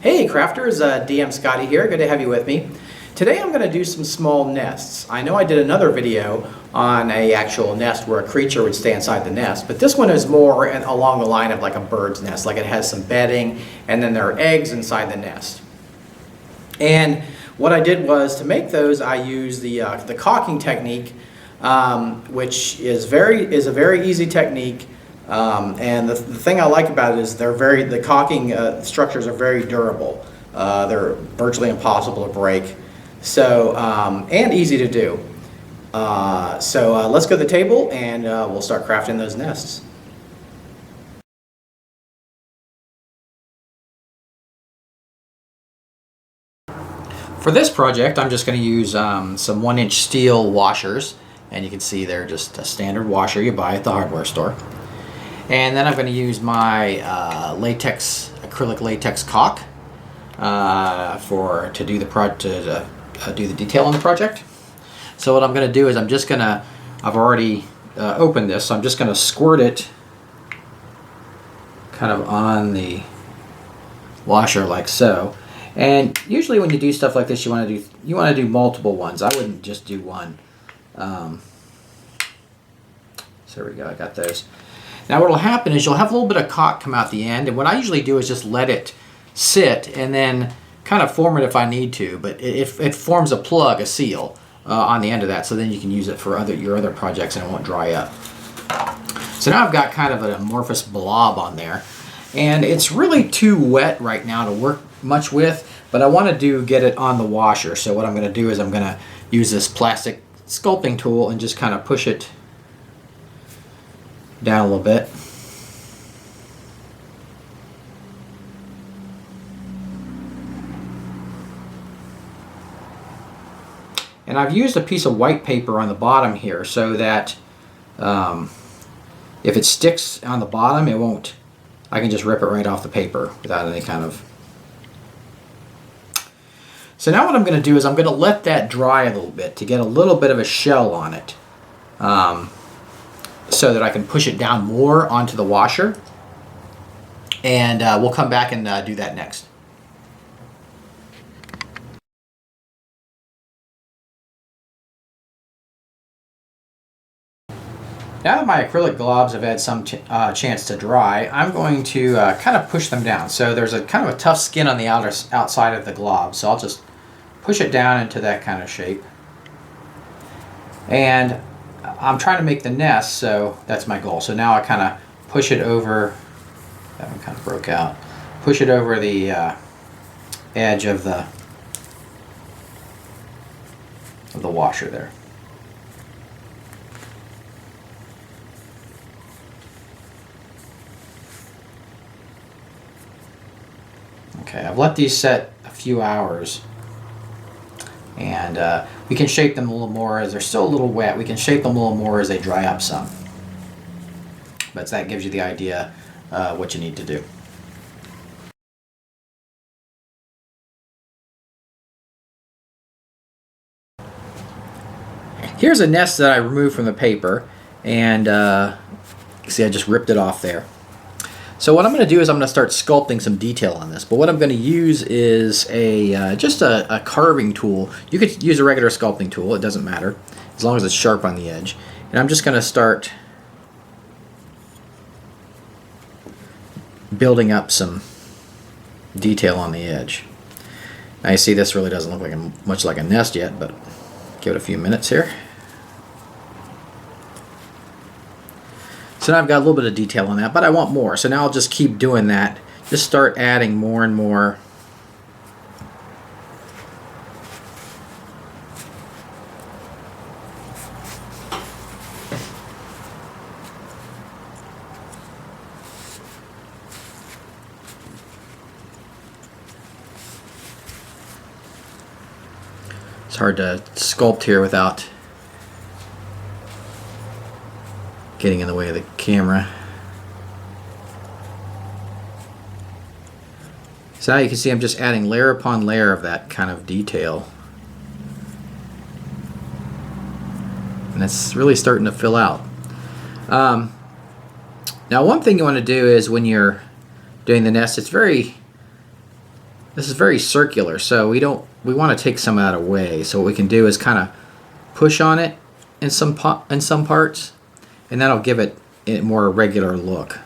Hey crafters, DM Scotty here, good to have you with me. Today I'm going to do some small nests. I know I did another video on a actual nest where a creature would stay inside the nest, but this one is more along the line of like a bird's nest, like it has some bedding and then there are eggs inside the nest. And what I did was to make those I used the caulking technique, which is a very easy technique. And the thing I like about it is the caulking structures are very durable. They're virtually impossible to break. So, and easy to do. So let's go to the table and we'll start crafting those nests. For this project, I'm just going to use some 1-inch steel washers. And you can see they're just a standard washer you buy at the hardware store. And then I'm going to use my acrylic latex caulk to do the detail on the project. So what I'm going to do is I've already opened this, so I'm just going to squirt it kind of on the washer like so. And usually when you do stuff like this, you want to do multiple ones. I wouldn't just do one. So there we go. I got those. Now what will happen is you'll have a little bit of caulk come out the end, and what I usually do is just let it sit and then kind of form it if I need to, but it forms a plug, a seal on the end of that, so then you can use it for your other projects and it won't dry up. So now I've got kind of an amorphous blob on there, and it's really too wet right now to work much with, but I want to get it on the washer. So what I'm going to do is I'm going to use this plastic sculpting tool and just kind of push it down a little bit. And I've used a piece of white paper on the bottom here so that if it sticks on the bottom, it won't. I can just rip it right off the paper without any kind of. So now what I'm going to do is I'm going to let that dry a little bit to get a little bit of a shell on it. So that I can push it down more onto the washer, and we'll come back and do that next. Now that my acrylic globs have had some chance to dry, I'm going to kind of push them down. So there's a kind of a tough skin on the outside of the glob, so I'll just push it down into that kind of shape. And I'm trying to make the nest, so that's my goal. So now I kind of push it over, that one kind of broke out, push it over the edge of the washer there. Okay, I've let these set a few hours, and we can shape them a little more as they're still a little wet. We can shape them a little more as they dry up some. But that gives you the idea what you need to do. Here's a nest that I removed from the paper, and see, I just ripped it off there. So what I'm going to do is I'm going to start sculpting some detail on this. But what I'm going to use is just a carving tool. You could use a regular sculpting tool, it doesn't matter, as long as it's sharp on the edge. And I'm just going to start building up some detail on the edge. Now you see this really doesn't look like much like a nest yet, but give it a few minutes here. So now I've got a little bit of detail on that, but I want more. So now I'll just keep doing that. Just start adding more and more. It's hard to sculpt here without getting in the way of the camera. So now you can see I'm just adding layer upon layer of that kind of detail. And it's really starting to fill out. Now one thing you want to do is when you're doing the nest, it's very This is very circular, so we want to take some of that away. So what we can do is kind of push on it in some parts, and that'll give it a more regular look.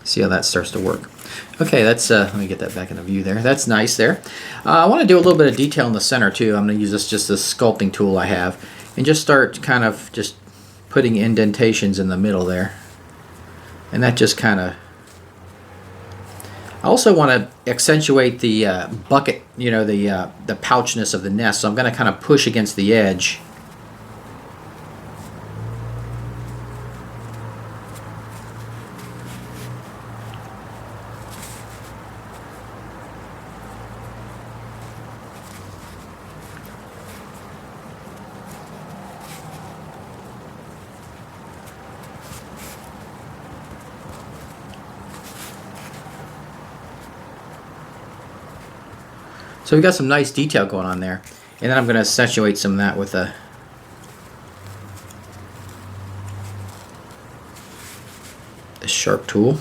See how that starts to work. Okay, that's let me get that back in the view there. That's nice there. I want to do a little bit of detail in the center too. I'm going to use this sculpting tool I have, and just start kind of just putting indentations in the middle there. And that just kind of... I also want to accentuate the bucket, you know, the pouchness of the nest. So I'm going to kind of push against the edge. So we've got some nice detail going on there. And then I'm going to accentuate some of that with a sharp tool.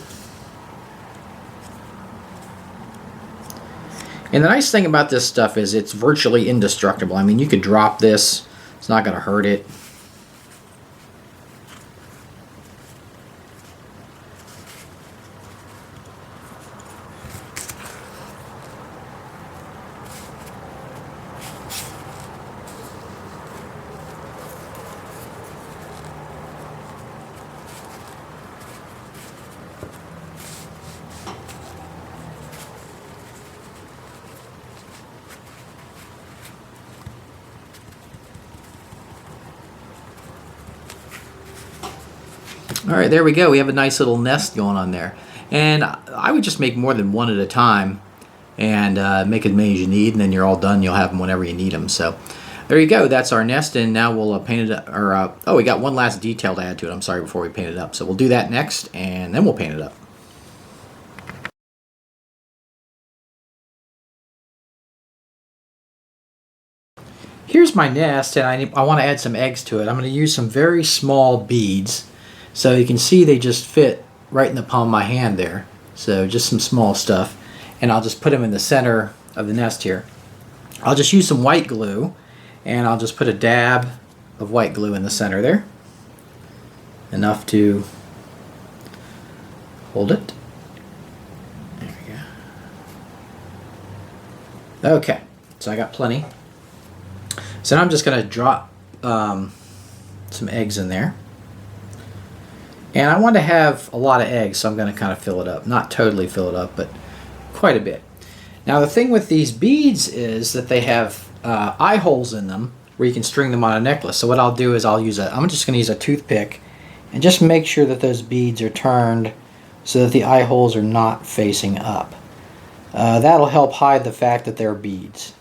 And the nice thing about this stuff is it's virtually indestructible. I mean, you could drop this, it's not going to hurt it. Alright, there we go. We have a nice little nest going on there. And I would just make more than one at a time and make as many as you need, and then you're all done. You'll have them whenever you need them. So there you go. That's our nest, and now we'll paint it up. Oh, we got one last detail to add to it. I'm sorry, before we paint it up. So we'll do that next, and then we'll paint it up. Here's my nest, and I want to add some eggs to it. I'm going to use some very small beads. So you can see they just fit right in the palm of my hand there. So just some small stuff. And I'll just put them in the center of the nest here. I'll just use some white glue, and I'll just put a dab of white glue in the center there. Enough to hold it. There we go. Okay, so I got plenty. So now I'm just going to drop some eggs in there. And I want to have a lot of eggs, so I'm going to kind of fill it up. Not totally fill it up, but quite a bit. Now the thing with these beads is that they have eye holes in them where you can string them on a necklace. So what I'll do is I'm just going to use a toothpick and just make sure that those beads are turned so that the eye holes are not facing up. That'll help hide the fact that they're beads.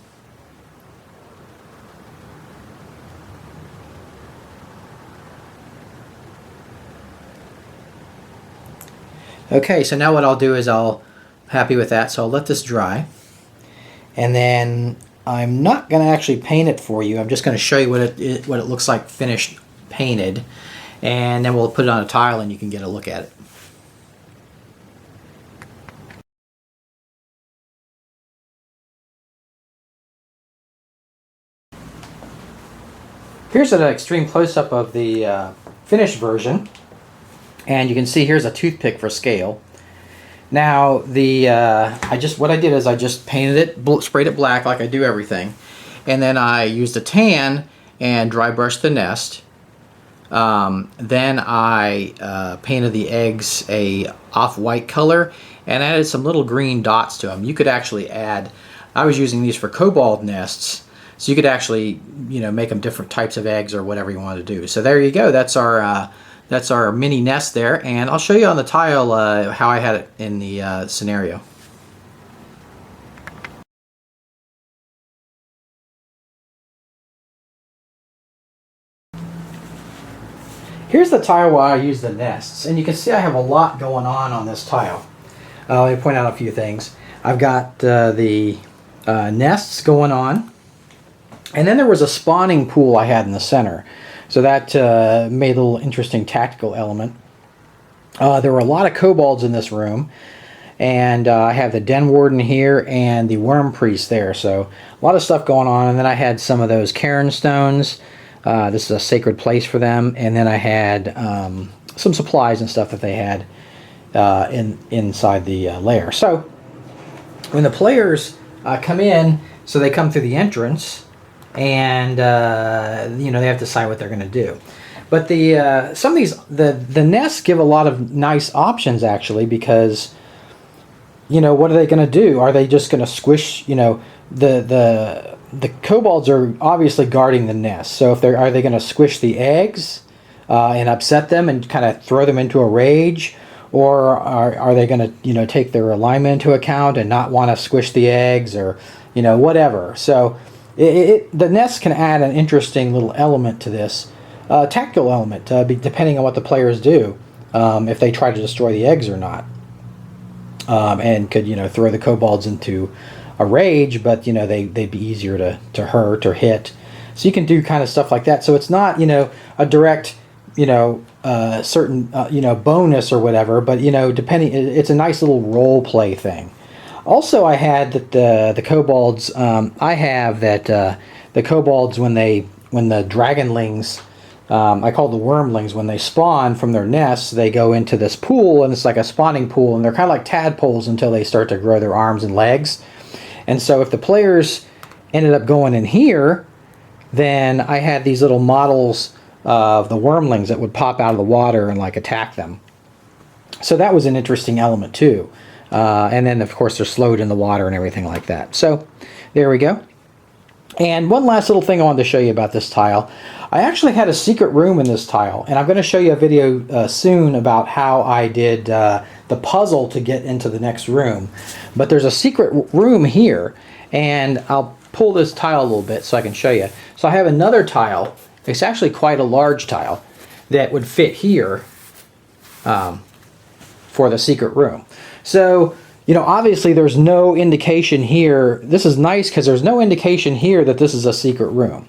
Okay, so now what I'll do is I'm happy with that, so I'll let this dry. And then I'm not going to actually paint it for you. I'm just going to show you what it looks like finished painted. And then we'll put it on a tile and you can get a look at it. Here's an extreme close-up of the finished version. And you can see here's a toothpick for scale. Now what I did is I just painted it, sprayed it black like I do everything, and then I used a tan and dry brushed the nest. Then I painted the eggs a off-white color and added some little green dots to them. You could actually add, I was using these for kobold nests, so you could actually, you know, make them different types of eggs or whatever you want to do. So there you go. That's our mini nest there, and I'll show you on the tile how I had it in the scenario. Here's the tile where I use the nests, and you can see I have a lot going on this tile. Let me point out a few things. I've got the nests going on, and then there was a spawning pool I had in the center. So that made a little interesting tactical element. There were a lot of kobolds in this room, and I have the den warden here and the worm priest there, so a lot of stuff going on. And then I had some of those cairn stones. This is a sacred place for them. And then I had some supplies and stuff that they had inside the lair. So when the players come in, so they come through the entrance, and you know, they have to decide what they're going to do. But some of these the nests give a lot of nice options, actually, because, you know, what are they going to do? Are they just going to squish, you know, the kobolds are obviously guarding the nest. So if are they going to squish the eggs and upset them and kind of throw them into a rage? Or are they going to, you know, take their alignment into account and not want to squish the eggs, or, you know, whatever. So the nest can add an interesting little element to this, tactical element, depending on what the players do, if they try to destroy the eggs or not. And could, you know, throw the kobolds into a rage, but, you know, they'd be easier to hurt or hit. So you can do kind of stuff like that. So it's not, you know, a direct, you know, certain, you know, bonus or whatever, but, you know, depending, it's a nice little role play thing. Also, I had that the kobolds, I have that the kobolds, when the dragonlings, I call the wormlings, when they spawn from their nests, they go into this pool, and it's like a spawning pool, and they're kind of like tadpoles until they start to grow their arms and legs. And so if the players ended up going in here, then I had these little models of the wormlings that would pop out of the water and like attack them. So that was an interesting element too. And then of course they're slowed in the water and everything like that. So there we go. And one last little thing I wanted to show you about this tile. I actually had a secret room in this tile, and I'm going to show you a video soon about how I did the puzzle to get into the next room. But there's a secret room here, and I'll pull this tile a little bit so I can show you. So I have another tile. It's actually quite a large tile that would fit here for the secret room. So, you know, obviously there's no indication here. This is nice because there's no indication here that this is a secret room.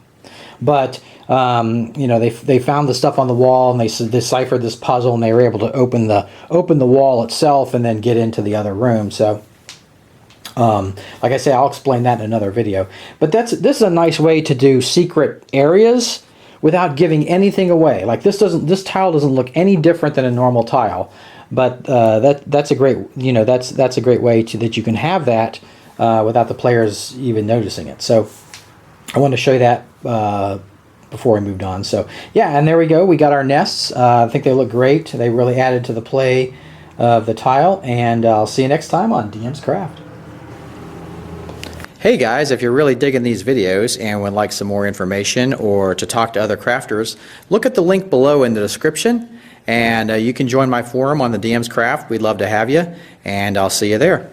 But, you know, they found the stuff on the wall, and they deciphered this puzzle, and they were able to open the wall itself and then get into the other room. So, like I say, I'll explain that in another video. But this is a nice way to do secret areas without giving anything away. Like this tile doesn't look any different than a normal tile. But that's a great, you know, that's a great way that you can have that without the players even noticing it. So I wanted to show you that before we moved on. So yeah, and there we go. We got our nests. I think they look great. They really added to the play of the tile. And I'll see you next time on DM's Craft. Hey guys, if you're really digging these videos and would like some more information or to talk to other crafters, look at the link below in the description. And you can join my forum on the DM's Craft. We'd love to have you, and I'll see you there.